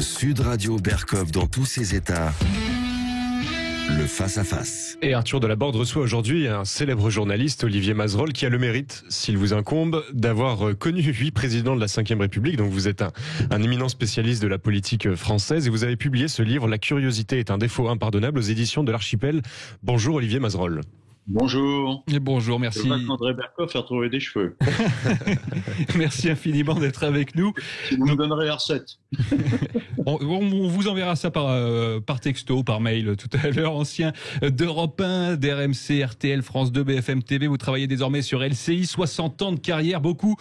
Sud Radio Berkov dans tous ses états. Le face-à-face. Et Arthur Delaborde reçoit aujourd'hui un célèbre journaliste, Olivier Mazerolle, qui a le mérite, s'il vous incombe, d'avoir connu 8 présidents de la Ve République. Donc vous êtes un éminent spécialiste de la politique française et vous avez publié ce livre « La curiosité est un défaut impardonnable » aux éditions de l'Archipel. Bonjour Olivier Mazerolle. Bonjour. Et bonjour, merci. Je vois qu'André Berkov a retrouvé des cheveux. Merci infiniment d'être avec nous. Vous me donnerez la recette. On vous enverra ça par texto, par mail tout à l'heure. Ancien d'Europe 1, d'RMC, RTL, France 2, BFM TV. Vous travaillez désormais sur LCI. 60 ans de carrière, beaucoup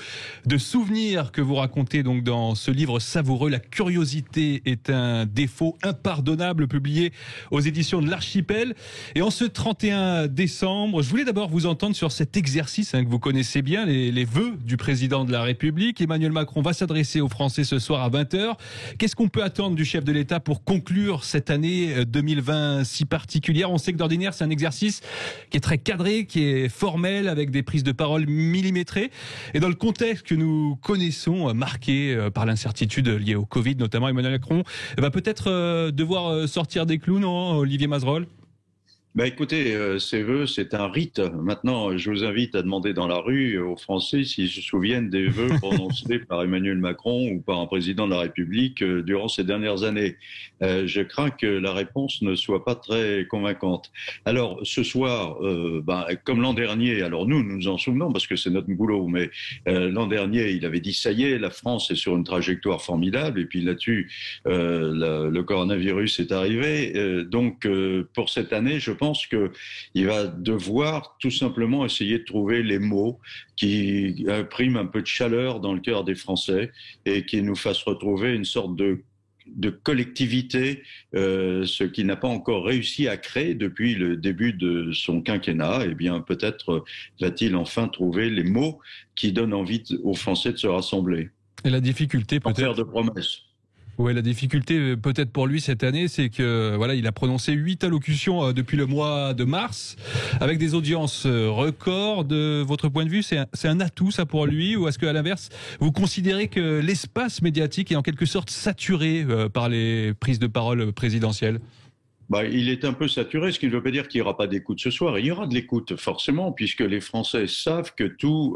de souvenirs que vous racontez donc dans ce livre savoureux. La curiosité est un défaut impardonnable, publié aux éditions de l'Archipel. Et en ce 31 décembre, je voulais d'abord vous entendre sur cet exercice que vous connaissez bien, les vœux du président de la République. Emmanuel Macron va s'adresser aux Français ce soir à 20h. Qu'est-ce qu'on peut attendre du chef de l'État pour conclure cette année 2020 si particulière? On sait que d'ordinaire, c'est un exercice qui est très cadré, qui est formel, avec des prises de parole millimétrées. Et dans le contexte que nous connaissons, marqué par l'incertitude liée au Covid, notamment, Emmanuel Macron va peut-être devoir sortir des clous, non, Olivier Mazerolle? Écoutez, ces vœux, c'est un rite. Maintenant, je vous invite à demander dans la rue aux Français s'ils se souviennent des vœux prononcés par Emmanuel Macron ou par un président de la République durant ces dernières années. Je crains que la réponse ne soit pas très convaincante. Alors, ce soir, comme l'an dernier, alors nous nous en souvenons parce que c'est notre boulot, mais l'an dernier, il avait dit ça y est, la France est sur une trajectoire formidable, et puis là-dessus, le coronavirus est arrivé. Donc, pour cette année, je pense qu'il va devoir tout simplement essayer de trouver les mots qui impriment un peu de chaleur dans le cœur des Français et qui nous fassent retrouver une sorte de collectivité, ce qu'il n'a pas encore réussi à créer depuis le début de son quinquennat. Eh bien, peut-être va-t-il enfin trouver les mots qui donnent envie aux Français de se rassembler. Et la difficulté peut-être... faire de promesses. Ouais, la difficulté peut-être pour lui cette année, c'est que voilà, il a prononcé 8 allocutions depuis le mois de mars, avec des audiences records. De votre point de vue, c'est un atout ça pour lui, ou est-ce qu'à l'inverse, vous considérez que l'espace médiatique est en quelque sorte saturé par les prises de parole présidentielles? Il est un peu saturé, ce qui ne veut pas dire qu'il n'y aura pas d'écoute ce soir. Il y aura de l'écoute, forcément, puisque les Français savent que tout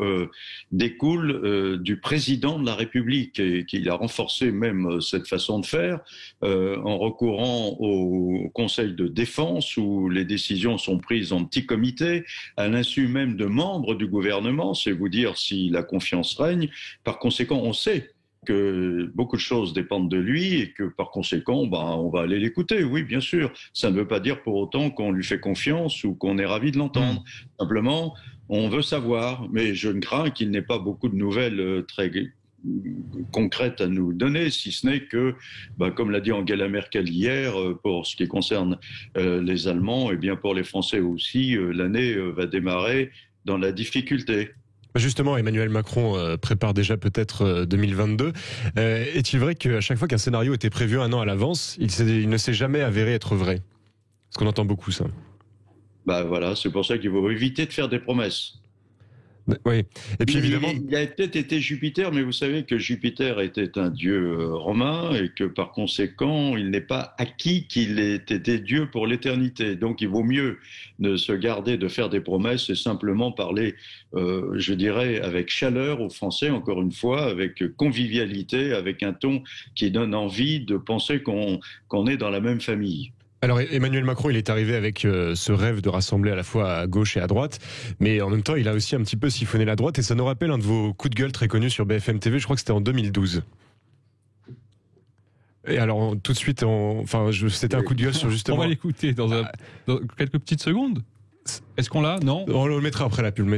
découle du président de la République et qu'il a renforcé même cette façon de faire en recourant au Conseil de défense où les décisions sont prises en petit comité, à l'insu même de membres du gouvernement. C'est vous dire si la confiance règne. Par conséquent, on sait que beaucoup de choses dépendent de lui et que par conséquent, on va aller l'écouter. Oui, bien sûr. Ça ne veut pas dire pour autant qu'on lui fait confiance ou qu'on est ravi de l'entendre. Simplement, on veut savoir, mais je ne crains qu'il n'ait pas beaucoup de nouvelles très concrètes à nous donner, si ce n'est que, comme l'a dit Angela Merkel hier, pour ce qui concerne les Allemands, et bien pour les Français aussi, l'année va démarrer dans la difficulté. Justement, Emmanuel Macron prépare déjà peut-être 2022. Est-il vrai qu'à chaque fois qu'un scénario était prévu un an à l'avance, il ne s'est jamais avéré être vrai? Parce qu'on entend beaucoup ça. Voilà, c'est pour ça qu'il faut éviter de faire des promesses. Oui. Et puis évidemment, il a peut-être été Jupiter, mais vous savez que Jupiter était un dieu romain et que par conséquent, il n'est pas acquis qu'il ait été Dieu pour l'éternité. Donc, il vaut mieux de se garder de faire des promesses et simplement parler, je dirais, avec chaleur aux Français, encore une fois, avec convivialité, avec un ton qui donne envie de penser qu'on est dans la même famille. Alors Emmanuel Macron, il est arrivé avec ce rêve de rassembler à la fois à gauche et à droite, mais en même temps, il a aussi un petit peu siphonné la droite, et ça nous rappelle un de vos coups de gueule très connus sur BFM TV, je crois que c'était en 2012. Et alors, tout de suite, c'était un coup de gueule sur justement... On va l'écouter dans quelques petites secondes. Est-ce qu'on l'a? Non. On le mettra après la pub.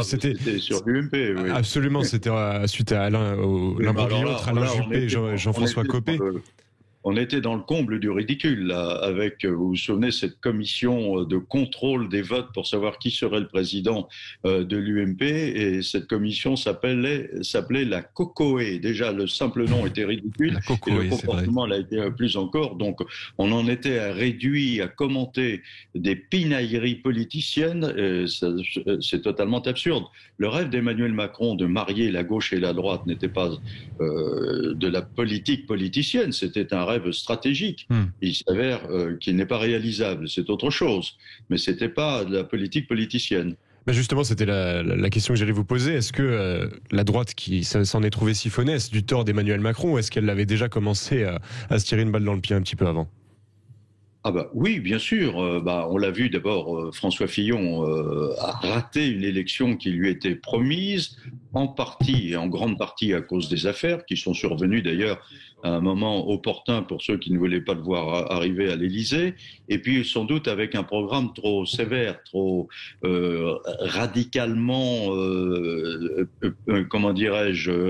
C'était sur l'UMP, oui. Absolument, c'était suite à l'imbroglio entre Alain Juppé et Jean-François Copé. on était dans le comble du ridicule, là, avec, vous vous souvenez, cette commission de contrôle des votes pour savoir qui serait le président de l'UMP, et cette commission s'appelait la COCOE. Déjà, le simple nom était ridicule, et le comportement l'a été plus encore. Donc, on en était réduit à commenter des pinailleries politiciennes, c'est totalement absurde. Le rêve d'Emmanuel Macron de marier la gauche et la droite n'était pas de la politique politicienne, c'était un rêve stratégique. Il s'avère qu'il n'est pas réalisable, c'est autre chose, mais c'était pas de la politique politicienne. Ben justement, c'était la question que j'allais vous poser. Est-ce que la droite qui s'en est trouvée siphonnée, est-ce du tort d'Emmanuel Macron, ou est-ce qu'elle avait déjà commencé à se tirer une balle dans le pied un petit peu avant ? Ah bah oui, bien sûr. On l'a vu d'abord, François Fillon a raté une élection qui lui était promise, en partie et en grande partie à cause des affaires qui sont survenues d'ailleurs à un moment opportun pour ceux qui ne voulaient pas le voir arriver à l'Élysée, et puis sans doute avec un programme trop sévère, trop radicalement,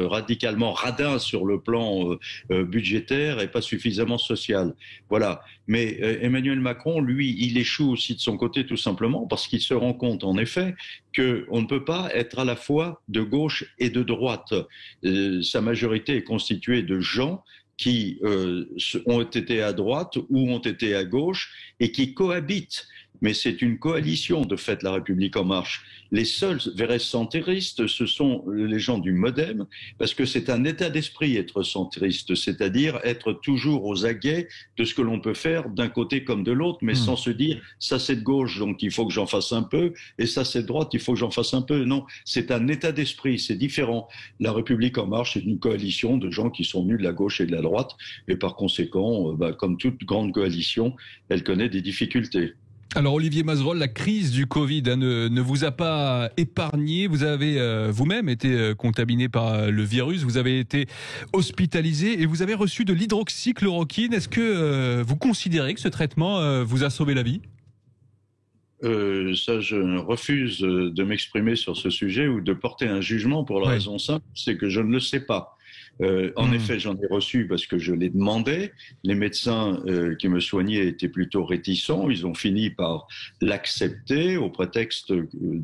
radicalement radin sur le plan budgétaire et pas suffisamment social. Voilà. Mais Emmanuel Macron, lui, il échoue aussi de son côté tout simplement parce qu'il se rend compte en effet qu'on ne peut pas être à la fois de gauche et de droite. Sa majorité est constituée de gens qui ont été à droite ou ont été à gauche et qui cohabitent. Mais c'est une coalition, de fait, La République En Marche. Les seuls vrais centristes, ce sont les gens du MoDem, parce que c'est un état d'esprit être centriste, c'est-à-dire être toujours aux aguets de ce que l'on peut faire d'un côté comme de l'autre, mais sans se dire « ça c'est de gauche, donc il faut que j'en fasse un peu, et ça c'est de droite, il faut que j'en fasse un peu ». Non, c'est un état d'esprit, c'est différent. La République En Marche, c'est une coalition de gens qui sont venus de la gauche et de la droite, et par conséquent, comme toute grande coalition, elle connaît des difficultés. Alors Olivier Mazerolle, la crise du Covid ne vous a pas épargné. Vous avez vous-même été contaminé par le virus. Vous avez été hospitalisé et vous avez reçu de l'hydroxychloroquine. Est-ce que vous considérez que ce traitement vous a sauvé la vie ? Ça, je refuse de m'exprimer sur ce sujet ou de porter un jugement pour la raison simple, c'est que je ne le sais pas. En effet, j'en ai reçu parce que je l'ai demandé. Les médecins qui me soignaient étaient plutôt réticents. Ils ont fini par l'accepter au prétexte,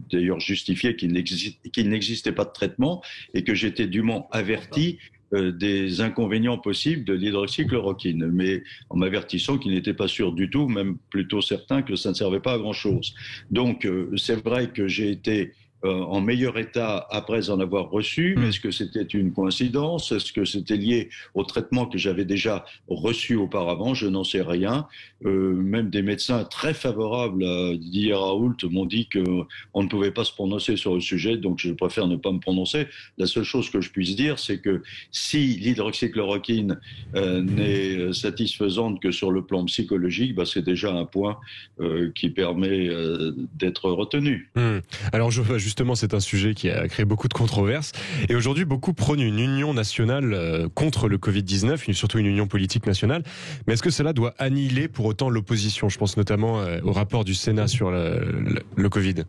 d'ailleurs justifié, qu'il n'existait pas de traitement et que j'étais dûment averti des inconvénients possibles de l'hydroxychloroquine, mais en m'avertissant qu'il n'était pas sûr du tout, même plutôt certain que ça ne servait pas à grand-chose. Donc, c'est vrai que j'ai été en meilleur état après en avoir reçu. Est-ce que c'était une coïncidence? Est-ce que c'était lié au traitement que j'avais déjà reçu auparavant? Je n'en sais rien. Même des médecins très favorables à Didier Raoult m'ont dit qu'on ne pouvait pas se prononcer sur le sujet, donc je préfère ne pas me prononcer. La seule chose que je puisse dire, c'est que si l'hydroxychloroquine n'est satisfaisante que sur le plan psychologique, c'est déjà un point qui permet d'être retenu. Alors justement, c'est un sujet qui a créé beaucoup de controverses. Et aujourd'hui, beaucoup prônent une union nationale contre le Covid-19, surtout une union politique nationale. Mais est-ce que cela doit annihiler pour autant l'opposition? Je pense notamment au rapport du Sénat sur le Covid.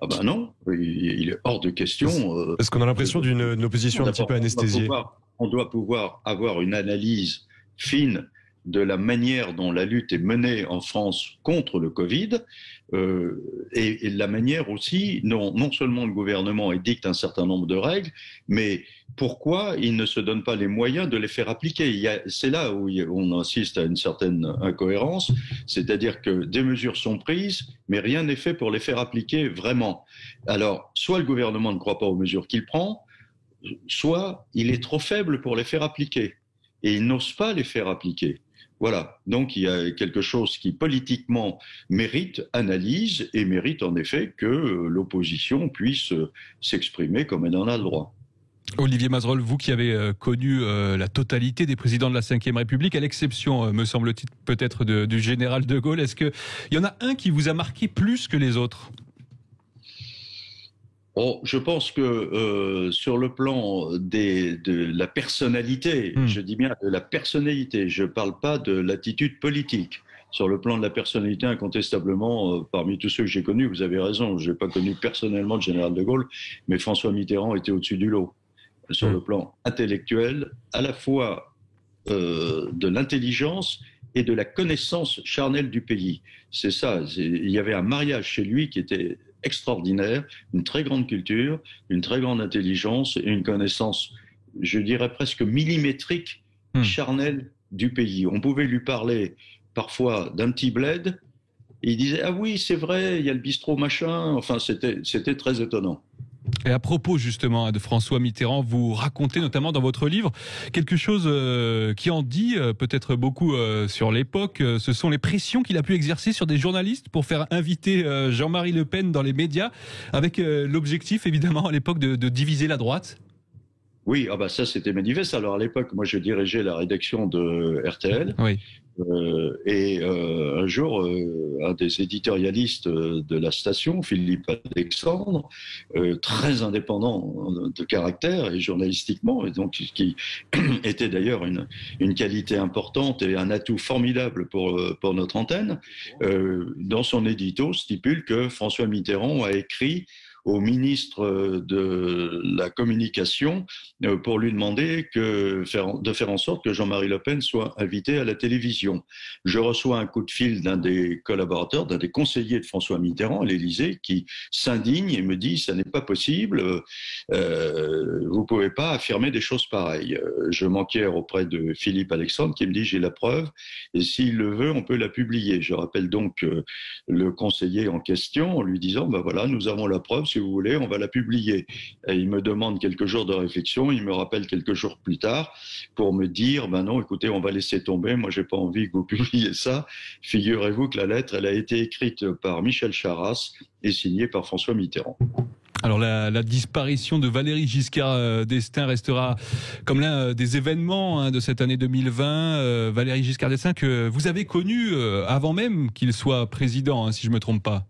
Ah ben non, il est hors de question. Parce qu'on a l'impression d'une opposition un petit peu anesthésiée. On doit pouvoir avoir une analyse fine de la manière dont la lutte est menée en France contre le Covid, et la manière aussi, non seulement le gouvernement édicte un certain nombre de règles, mais pourquoi il ne se donne pas les moyens de les faire appliquer. C'est là où on insiste à une certaine incohérence, c'est-à-dire que des mesures sont prises, mais rien n'est fait pour les faire appliquer vraiment. Alors, soit le gouvernement ne croit pas aux mesures qu'il prend, soit il est trop faible pour les faire appliquer, et il n'ose pas les faire appliquer. Voilà, donc il y a quelque chose qui politiquement mérite analyse et mérite en effet que l'opposition puisse s'exprimer comme elle en a le droit. Olivier Mazerolle, vous qui avez connu la totalité des présidents de la Ve République, à l'exception, me semble-t-il, peut-être du général de Gaulle, est-ce qu'il y en a un qui vous a marqué plus que les autres ? Je pense que sur le plan de la personnalité, je dis bien de la personnalité, je ne parle pas de l'attitude politique. Sur le plan de la personnalité, incontestablement, parmi tous ceux que j'ai connus, vous avez raison, je n'ai pas connu personnellement le général de Gaulle, mais François Mitterrand était au-dessus du lot. Sur le plan intellectuel, à la fois de l'intelligence et de la connaissance charnelle du pays. C'est ça. Il y avait un mariage chez lui qui était extraordinaire, une très grande culture, une très grande intelligence et une connaissance, je dirais presque millimétrique, charnelle du pays. On pouvait lui parler parfois d'un petit bled, et il disait « Ah oui, c'est vrai, il y a le bistrot machin ». Enfin, c'était très étonnant. Et à propos justement de François Mitterrand, vous racontez notamment dans votre livre quelque chose qui en dit peut-être beaucoup sur l'époque. Ce sont les pressions qu'il a pu exercer sur des journalistes pour faire inviter Jean-Marie Le Pen dans les médias, avec l'objectif évidemment à l'époque de diviser la droite. Oui, ah bah ça c'était manifeste. Alors à l'époque, moi je dirigeais la rédaction de RTL. Oui. Un jour, un des éditorialistes de la station, Philippe Alexandre, très indépendant de caractère et journalistiquement, et donc qui était d'ailleurs une qualité importante et un atout formidable pour notre antenne, dans son édito stipule que François Mitterrand a écrit au ministre de la Communication pour lui demander de faire en sorte que Jean-Marie Le Pen soit invité à la télévision. Je reçois un coup de fil d'un des collaborateurs, d'un des conseillers de François Mitterrand à l'Élysée, qui s'indigne et me dit « ça n'est pas possible, vous ne pouvez pas affirmer des choses pareilles ». Je m'enquière auprès de Philippe Alexandre qui me dit « j'ai la preuve et s'il le veut, on peut la publier ». Je rappelle donc le conseiller en question en lui disant « ben voilà, nous avons la preuve, si vous voulez, on va la publier ». Et il me demande quelques jours de réflexion, il me rappelle quelques jours plus tard pour me dire, ben non, écoutez, on va laisser tomber, moi j'ai pas envie que vous publiez ça. Figurez-vous que la lettre, elle a été écrite par Michel Charasse et signée par François Mitterrand. Alors la disparition de Valéry Giscard d'Estaing restera comme l'un des événements de cette année 2020. Valéry Giscard d'Estaing que vous avez connu avant même qu'il soit président, si je me trompe pas.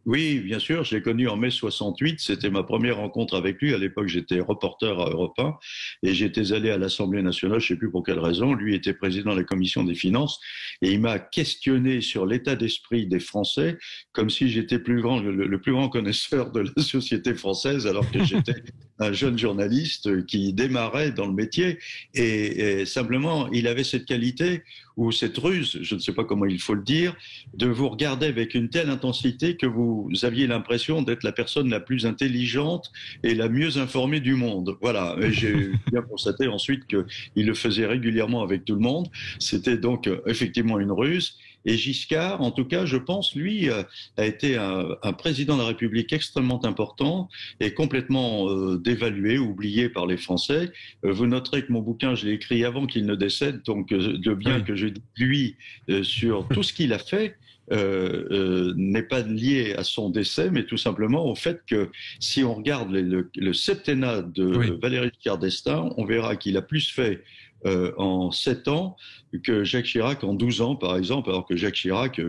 Oui, bien sûr, je l'ai connu en mai 68, c'était ma première rencontre avec lui. À l'époque, j'étais reporter à Europe 1 et j'étais allé à l'Assemblée nationale, je ne sais plus pour quelle raison. Lui était président de la Commission des finances et il m'a questionné sur l'état d'esprit des Français comme si j'étais le plus grand connaisseur de la société française alors que j'étais un jeune journaliste qui démarrait dans le métier et simplement, il avait cette qualité ou cette ruse, je ne sais pas comment il faut le dire, de vous regarder avec une telle intensité que vous aviez l'impression d'être la personne la plus intelligente et la mieux informée du monde. Voilà, et j'ai bien constaté ensuite qu'il le faisait régulièrement avec tout le monde. C'était donc effectivement une ruse. Et Giscard, en tout cas, je pense, lui, a été un président de la République extrêmement important et complètement dévalué, oublié par les Français. Vous noterez que mon bouquin, je l'ai écrit avant qu'il ne décède, donc le bien que je dis de lui sur tout ce qu'il a fait n'est pas lié à son décès, mais tout simplement au fait que si on regarde le septennat de Valéry Giscard d'Estaing, on verra qu'il a plus fait en 7 ans que Jacques Chirac en 12 ans, par exemple, alors que Jacques Chirac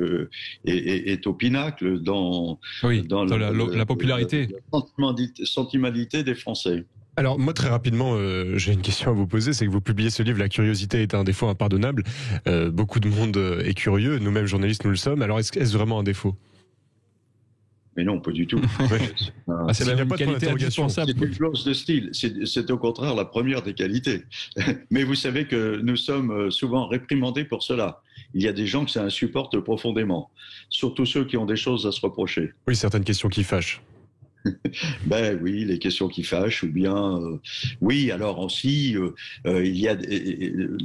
est au pinacle dans la popularité. La sentimentalité des Français. Alors moi très rapidement, j'ai une question à vous poser, c'est que vous publiez ce livre, La curiosité est un défaut impardonnable. Beaucoup de monde est curieux, nous-mêmes journalistes nous le sommes. Alors est-ce vraiment un défaut ? Mais non, pas du tout. C'est même une qualité indispensable. C'est une clause de style. C'est au contraire la première des qualités. Mais vous savez que nous sommes souvent réprimandés pour cela. Il y a des gens que ça insupporte profondément. Surtout ceux qui ont des choses à se reprocher. Oui, certaines questions qui fâchent. Ben oui, les questions qui fâchent, ou bien oui. Alors aussi, il y a.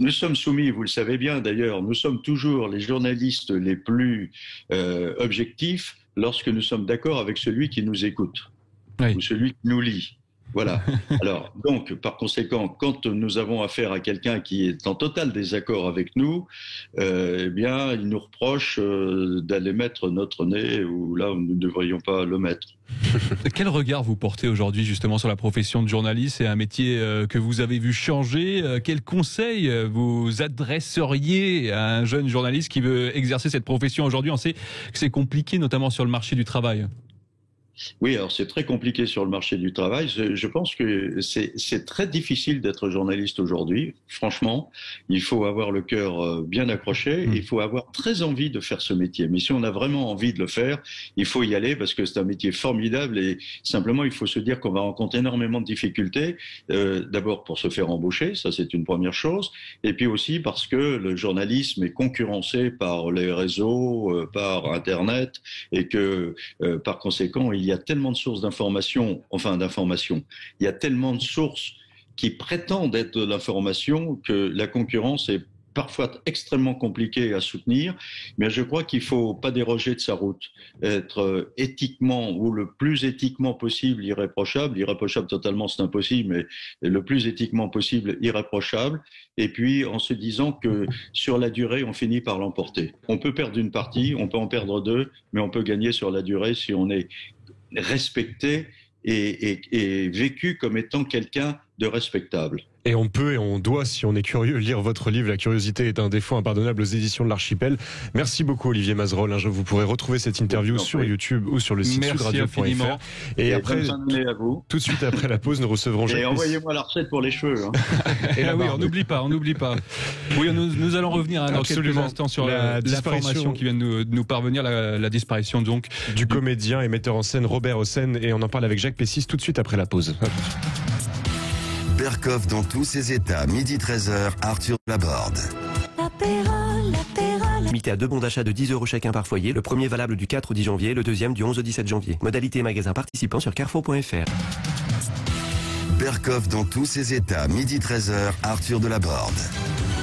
Nous sommes soumis, vous le savez bien d'ailleurs, nous sommes toujours les journalistes les plus objectifs lorsque nous sommes d'accord avec celui qui nous écoute ou celui qui nous lit. Voilà. Alors, donc, par conséquent, quand nous avons affaire à quelqu'un qui est en total désaccord avec nous, eh bien, il nous reproche d'aller mettre notre nez là où nous ne devrions pas le mettre. Quel regard vous portez aujourd'hui justement sur la profession de journaliste? C'est un métier que vous avez vu changer. Quels conseils vous adresseriez à un jeune journaliste qui veut exercer cette profession aujourd'hui? On sait que c'est compliqué, notamment sur le marché du travail. Oui, alors c'est très compliqué sur le marché du travail. Je pense que c'est très difficile d'être journaliste aujourd'hui. Franchement, il faut avoir le cœur bien accroché. Il faut avoir très envie de faire ce métier. Mais si on a vraiment envie de le faire, il faut y aller parce que c'est un métier formidable et simplement il faut se dire qu'on va rencontrer énormément de difficultés. D'abord pour se faire embaucher, ça c'est une première chose. Et puis aussi parce que le journalisme est concurrencé par les réseaux, par Internet et que par conséquent, il y a tellement de sources d'informations, il y a tellement de sources qui prétendent être de l'information que la concurrence est parfois extrêmement compliquée à soutenir, mais je crois qu'il ne faut pas déroger de sa route, être éthiquement ou le plus éthiquement possible irréprochable totalement c'est impossible, mais le plus éthiquement possible irréprochable, et puis en se disant que sur la durée on finit par l'emporter. On peut perdre une partie, on peut en perdre deux, mais on peut gagner sur la durée si on est respecté et vécu comme étant quelqu'un de respectable. Et on peut et on doit, si on est curieux, lire votre livre « La curiosité est un défaut impardonnable » aux éditions de l'Archipel. Merci beaucoup Olivier Mazerolles. Vous pourrez retrouver cette interview sur YouTube ou sur le site sudradio.fr. Et après, à vous. Tout de suite après la pause, nous recevrons Jacques. Et envoyez-moi la recette pour les cheveux. Hein. Et oui, on n'oublie pas. Oui, nous allons revenir dans quelques instants sur l'information qui vient de nous parvenir, la disparition donc du comédien et metteur en scène Robert Hossein. Et on en parle avec Jacques Pessis tout de suite après la pause. Bercoff dans tous ses états, midi 13h, Arthur Laborde. Limité à 2 bons d'achat de 10 € chacun par foyer. Le premier valable du 4 au 10 janvier, le deuxième du 11 au 17 janvier. Modalité magasin participant sur carrefour.fr. Bercoff dans tous ses états, midi 13h, Arthur Laborde.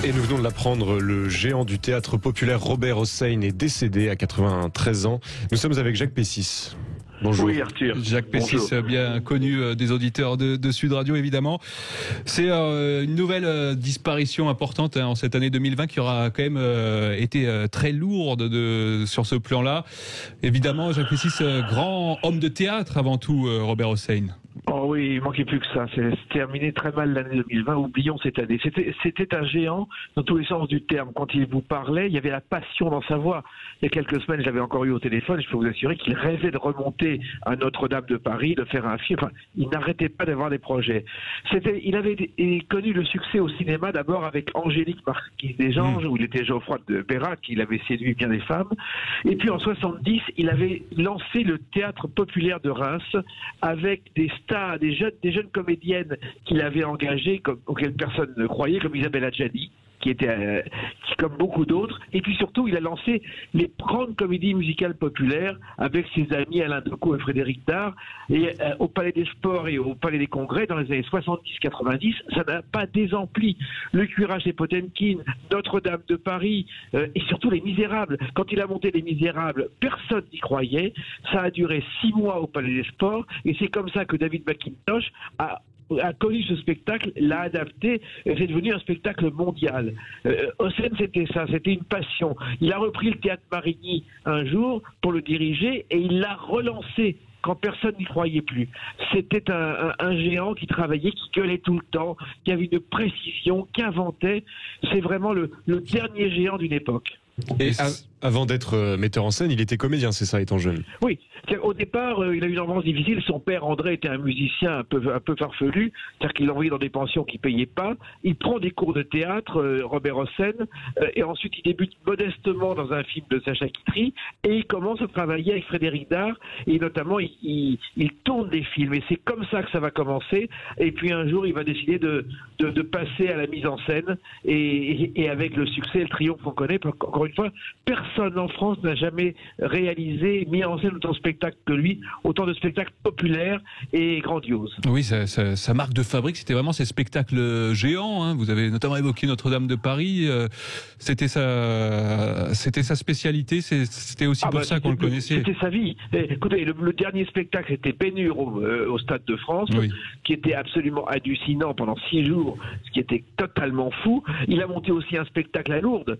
Et nous venons de l'apprendre, le géant du théâtre populaire Robert Hossein est décédé à 93 ans. Nous sommes avec Jacques Pessis. Bonjour. Oui, Arthur. Jacques Pessis, bien connu des auditeurs de Sud Radio, évidemment. C'est une nouvelle disparition importante en cette année 2020 qui aura quand même été très lourde sur ce plan-là. Évidemment, Jacques Pessis, grand homme de théâtre avant tout, Robert Hossein. Oh oui, il manquait plus que ça. C'est terminé très mal l'année 2020. Oublions cette année. C'était un géant dans tous les sens du terme. Quand il vous parlait, il y avait la passion dans sa voix. Il y a quelques semaines, je l'avais encore eu au téléphone. Et je peux vous assurer qu'il rêvait de remonter à Notre-Dame de Paris, de faire un film. Enfin, il n'arrêtait pas d'avoir des projets. Il avait connu le succès au cinéma d'abord avec Angélique Marquise des Anges, où il était Geoffroy de Bérac, il avait séduit bien des femmes. Et puis en 70, il avait lancé le théâtre populaire de Reims avec des stars, des jeunes comédiennes qu'il avait engagées, auxquelles personne ne croyait, comme Isabelle Adjani, qui comme beaucoup d'autres. Et puis surtout, il a lancé les grandes comédies musicales populaires avec ses amis Alain Decaux et Frédéric Dard. Et au Palais des Sports et au Palais des Congrès, dans les années 70-90, ça n'a pas désempli. Le Cuirasse et Potemkin, Notre-Dame de Paris et surtout Les Misérables. Quand il a monté Les Misérables, personne n'y croyait. Ça a duré 6 mois au Palais des Sports et c'est comme ça que David McIntosh a connu ce spectacle, l'a adapté, et c'est devenu un spectacle mondial. Hossein, c'était ça, c'était une passion. Il a repris le théâtre Marigny un jour pour le diriger et il l'a relancé quand personne n'y croyait plus. C'était un géant qui travaillait, qui gueulait tout le temps, qui avait une précision, qui inventait. C'est vraiment le dernier géant d'une époque. Et avant d'être metteur en scène, il était comédien, c'est ça, étant jeune? Oui. Au départ, il a eu une enfance difficile. Son père, André, était un musicien un peu farfelu. C'est-à-dire qu'il l'envoyait dans des pensions qu'il ne payait pas. Il prend des cours de théâtre, Robert Hossein, et ensuite il débute modestement dans un film de Sacha Guitry, et il commence à travailler avec Frédéric Dard, et notamment il tourne des films. Et c'est comme ça que ça va commencer. Et puis un jour, il va décider de passer à la mise en scène, et avec le succès et le triomphe qu'on connaît, encore une fois, personne en France n'a jamais réalisé, mis en scène autant de spectacles que lui, autant de spectacles populaires et grandioses. Oui, sa marque de fabrique, c'était vraiment ces spectacles géants. Hein. Vous avez notamment évoqué Notre-Dame de Paris. C'était sa spécialité. C'était aussi pour ça qu'on le connaissait. C'était sa vie. Écoutez, le dernier spectacle, c'était Ben-Hur au Stade de France, qui était absolument hallucinant pendant 6 jours, ce qui était totalement fou. Il a monté aussi un spectacle à Lourdes,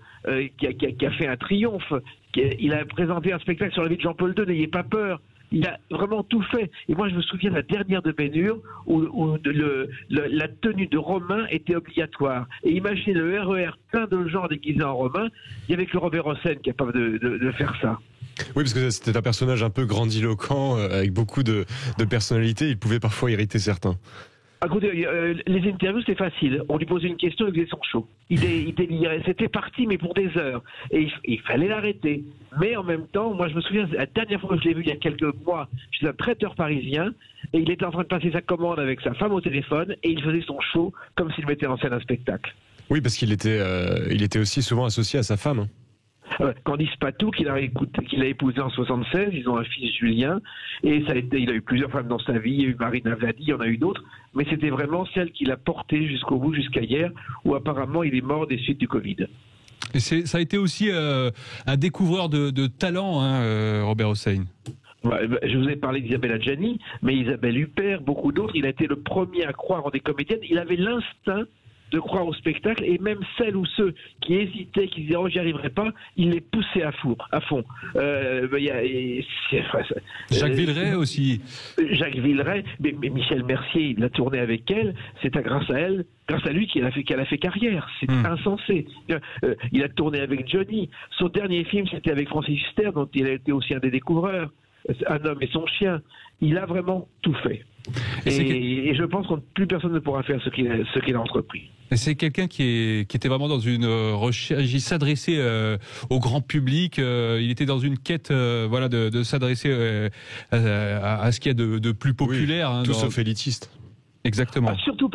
qui a fait un triomphe. Il a présenté un spectacle sur la vie de Jean-Paul II, N'ayez pas peur. Il a vraiment tout fait. Et moi, je me souviens de la dernière de Ben-Hur où la tenue de Romain était obligatoire. Et imaginez le RER plein de gens déguisés en Romain. Il y avait que Robert Hossein capable de faire ça. Oui, parce que c'était un personnage un peu grandiloquent, avec beaucoup de personnalité. Il pouvait parfois irriter certains. Écoutez, les interviews, c'est facile. On lui posait une question, il faisait son show. Il délirait. C'était parti, mais pour des heures. Et il fallait l'arrêter. Mais en même temps, moi, je me souviens, la dernière fois que je l'ai vu, il y a quelques mois, chez un traiteur parisien, et il était en train de passer sa commande avec sa femme au téléphone, et il faisait son show comme s'il mettait en scène un spectacle. Oui, parce qu'il était aussi souvent associé à sa femme. Candice Patou, qu'il a épousé en 76, ils ont un fils Julien, et il a eu plusieurs femmes dans sa vie, il y a eu Marina Vladi, il y en a eu d'autres, mais c'était vraiment celle qui l'a porté jusqu'au bout, jusqu'à hier, où apparemment il est mort des suites du Covid. Et ça a été aussi un découvreur de talent, hein, Robert Hossein. Je vous ai parlé d'Isabelle Adjani, mais Isabelle Huppert, beaucoup d'autres, il a été le premier à croire en des comédiennes, il avait l'instinct de croire au spectacle, et même celles ou ceux qui hésitaient, qui disaient « oh, j'y arriverai pas », il les poussait à fond. Jacques Villeray aussi. Jacques Villeray, mais Michel Mercier, il a tourné avec elle, c'est grâce à lui qu'elle a fait carrière. C'est insensé. Il a tourné avec Johnny. Son dernier film, c'était avec Francis Huster, dont il a été aussi un des découvreurs. Un homme et son chien. Il a vraiment tout fait. Et je pense que plus personne ne pourra faire ce qu'il a entrepris. Et c'est quelqu'un qui était vraiment dans une recherche, il s'adressait au grand public, il était dans une quête de s'adresser à ce qu'il y a de plus populaire. Oui, tout sauf élitiste. Exactement. Surtout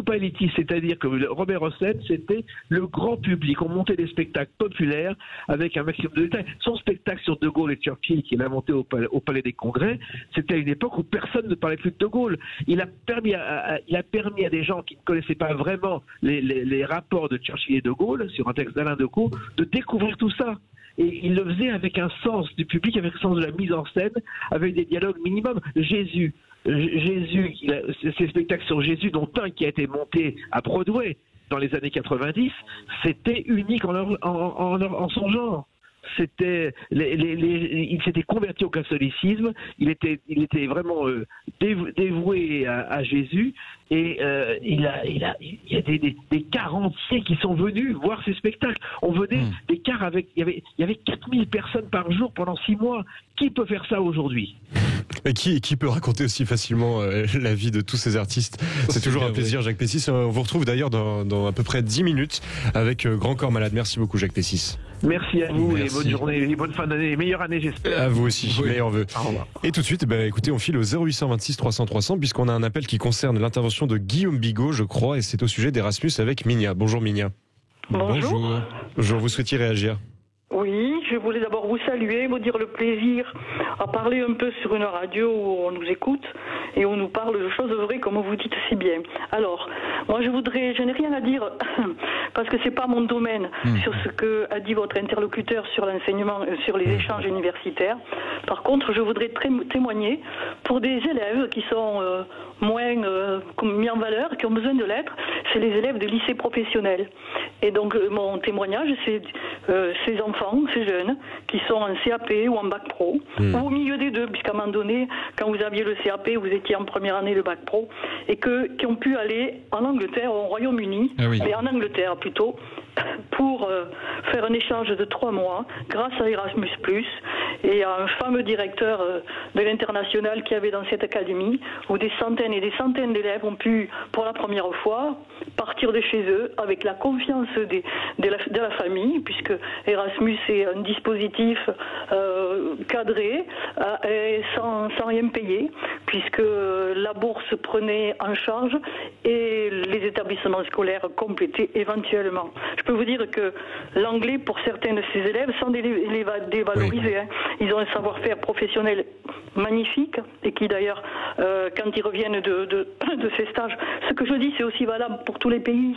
pas élitiste, c'est-à-dire que Robert Hossein, c'était le grand public. On montait des spectacles populaires avec un maximum de détails. Son spectacle sur De Gaulle et Churchill, qu'il a monté au Palais des Congrès, c'était à une époque où personne ne parlait plus de De Gaulle. Il a permis à des gens qui ne connaissaient pas vraiment les rapports de Churchill et De Gaulle, sur un texte d'Alain Decaux, de découvrir tout ça. Et il le faisait avec un sens du public, avec un sens de la mise en scène, avec des dialogues minimum. Jésus, ces spectacles sur Jésus, dont un qui a été monté à Broadway dans les années 90, c'était unique en son genre. Il s'était converti au catholicisme, il était vraiment dévoué à Jésus, et il y a des cars entiers qui sont venus voir ces spectacles. On venait des cars il y avait 4000 personnes par jour pendant 6 mois. Qui peut faire ça aujourd'hui? Et qui peut raconter aussi facilement la vie de tous ces artistes? C'est toujours un plaisir, Jacques Pessis. On vous retrouve d'ailleurs dans à peu près 10 minutes avec Grand Corps Malade. Merci beaucoup, Jacques Pessis. Merci à vous. Et bonne journée, et bonne fin d'année, meilleure année, j'espère. À vous aussi, meilleur vœu. Et tout de suite, écoutez, on file au 0826 300 300 puisqu'on a un appel qui concerne l'intervention de Guillaume Bigot, je crois, et c'est au sujet d'Erasmus avec Minia. Bonjour Minia. Bonjour. Bonjour, vous souhaitiez réagir? Oui, je voulais d'abord vous saluer, vous dire le plaisir à parler un peu sur une radio où on nous écoute et on nous parle de choses vraies comme vous dites si bien. Alors, moi je n'ai rien à dire parce que c'est pas mon domaine sur ce que a dit votre interlocuteur sur l'enseignement, sur les échanges universitaires. Par contre, je voudrais témoigner pour des élèves qui sont moins mis en valeur, qui ont besoin de l'être, c'est les élèves de lycée professionnel. Et donc mon témoignage, c'est ces enfants, ces jeunes, qui sont en CAP ou en bac pro, ou au milieu des deux, puisqu'à un moment donné, quand vous aviez le CAP, vous étiez en première année de bac pro, et qui ont pu aller en Angleterre, au Royaume-Uni, mais en Angleterre plutôt, pour faire un échange de 3 mois grâce à Erasmus+, et à un fameux directeur de l'international qui avait dans cette académie, où des centaines et des centaines d'élèves ont pu, pour la première fois, partir de chez eux avec la confiance de la famille, puisque Erasmus est un dispositif cadré et sans rien payer, puisque la bourse prenait en charge et les établissements scolaires complétaient éventuellement. Je peux vous dire que l'anglais, pour certains de ces élèves, sans dévaloriser, ils ont un savoir-faire professionnel magnifique et qui d'ailleurs, quand ils reviennent de ces stages, ce que je dis c'est aussi valable pour tous les pays,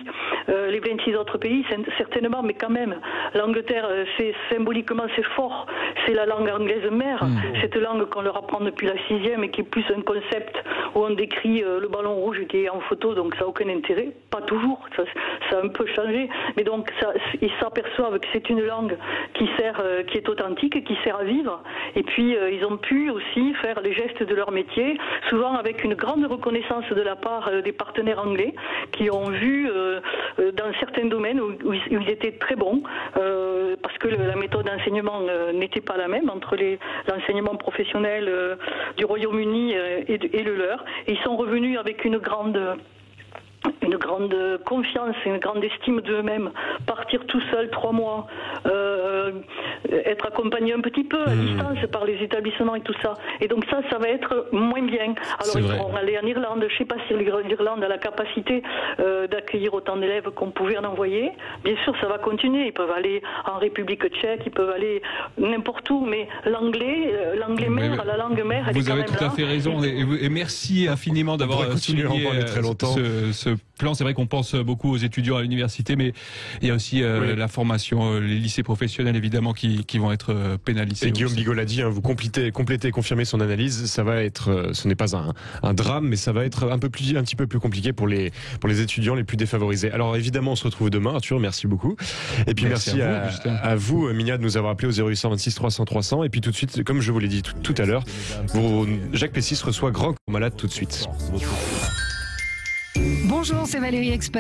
les 26 autres pays certainement, mais quand même, l'Angleterre, c'est symboliquement c'est fort, c'est la langue anglaise mère, cette langue qu'on leur apprend depuis la 6e et qui est plus un concept où on décrit le ballon rouge qui est en photo, donc ça n'a aucun intérêt, pas toujours, ça a un peu changé, mais donc ils s'aperçoivent que c'est une langue qui est authentique, qui sert à vivre, et puis ils ont pu aussi faire les gestes de leur métier, souvent avec une grande reconnaissance de la part des partenaires anglais qui ont vu dans certains domaines où ils étaient très bons, parce que la méthode d'enseignement n'était pas la même entre l'enseignement professionnel du Royaume-Uni et le leur. Et ils sont revenus avec une grande confiance, une grande estime d'eux-mêmes, partir tout seul 3 mois, être accompagné un petit peu à distance par les établissements et tout ça. Et donc ça va être moins bien. Alors ils vont aller en Irlande. Je ne sais pas si l'Irlande a la capacité d'accueillir autant d'élèves qu'on pouvait en envoyer. Bien sûr, ça va continuer. Ils peuvent aller en République tchèque, ils peuvent aller n'importe où, mais l'anglais mère, la langue mère, elle est quand même là. Vous avez tout à fait raison. Et merci infiniment d'avoir souligné très longtemps. ce plan. C'est vrai qu'on pense beaucoup aux étudiants à l'université, mais il y a aussi la formation, les lycées professionnels évidemment qui vont être pénalisés. Et Guillaume Bigot l'a dit, vous complétez et confirmez son analyse. Ça va être, ce n'est pas un drame, mais ça va être un petit peu plus compliqué pour les étudiants les plus défavorisés. Alors évidemment, on se retrouve demain. Arthur, merci beaucoup. Et puis merci à vous, Minia, de nous avoir appelé au 0826 300 300. Et puis tout de suite, comme je vous l'ai dit tout à l'heure, Jacques Pessis reçoit Grand Corps Malade tout de suite. Bonjour, c'est Valérie Expert.